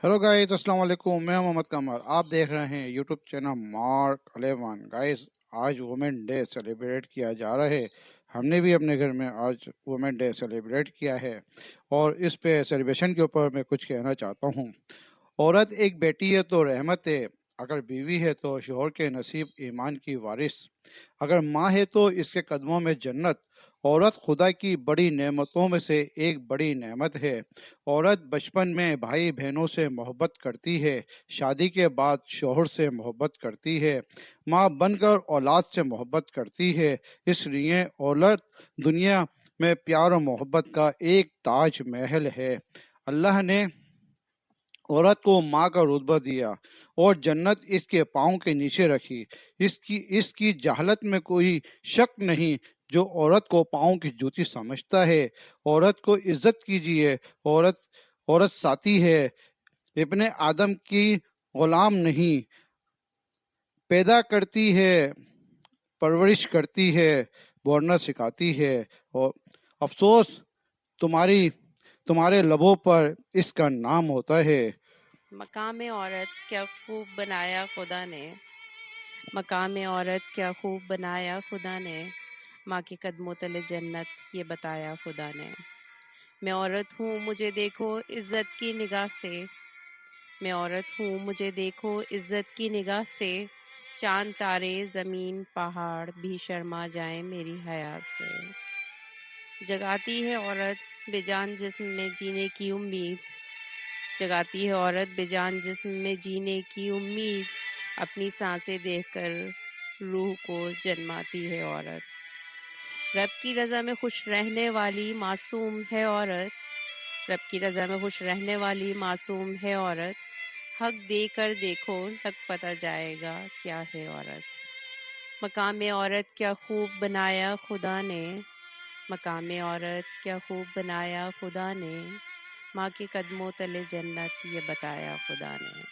Hello guys, अस्सलाम वालेकुम। मैं मोहम्मद कमर, आप देख रहे हैं यूट्यूब चैनल मार्क 11। गाइस, आज वुमेन डे सेलिब्रेट किया जा रहा है। हमने भी अपने घर में आज वुमेन डे सेलिब्रेट किया है और इस पे सेलिब्रेशन के ऊपर मैं कुछ कहना चाहता हूँ। औरत एक बेटी है तो रहमत है, अगर बीवी है तो शोहर के नसीब ईमान की वारिस, अगर माँ है तो इसके कदमों में जन्नत। औरत खुदा की बड़ी नेमतों में से एक बड़ी नेमत है। औरत बचपन में भाई बहनों से मोहब्बत करती है, शादी के बाद शोहर से मोहब्बत करती है, माँ बनकर औलाद से मोहब्बत करती है। इसलिए औरत दुनिया में प्यार और मोहब्बत का एक ताज महल है। अल्लाह ने औरत को माँ का रुतबा दिया और जन्नत इसके पाँव के नीचे रखी। इसकी जहालत में कोई शक नहीं जो औरत को पाँव की जूती समझता है। औरत को इज्जत कीजिए। औरत औरत साथी है, इब्ने आदम की गुलाम नहीं। पैदा करती है, परवरिश करती है, बोलना सिखाती है। और अफसोस तुम्हारी तुम्हारे लबों पर इसका नाम होता है। मकाम औरत क्या खूब बनाया खुदा ने। मकाम औरत क्या खूब बनाया खुदा ने। माँ के कदमों तले जन्नत ये बताया खुदा ने। मैं औरत हूँ मुझे देखो इज्जत की निगाह से। मैं औरत हूँ मुझे देखो इज्जत की निगाह से। चांद तारे ज़मीन पहाड़ भी शर्मा जाए मेरी हया से। जगाती है औरत बेजान जिस्म में जीने की उम्मीद। जगाती है औरत बेजान जिस्म में जीने की उम्मीद। अपनी सांसें देखकर रूह को जन्माती है औरत। रब की रज़ा में खुश रहने वाली मासूम है औरत। रब की रज़ा में खुश रहने वाली मासूम है औरत। हक देकर देखो लग पता जाएगा क्या है औरत। मकाम औरत क्या खूब बनाया खुदा ने। मकाम औरत क्या खूब बनाया खुदा ने। माँ के कदमों तले जन्नत ये बताया खुदा ने।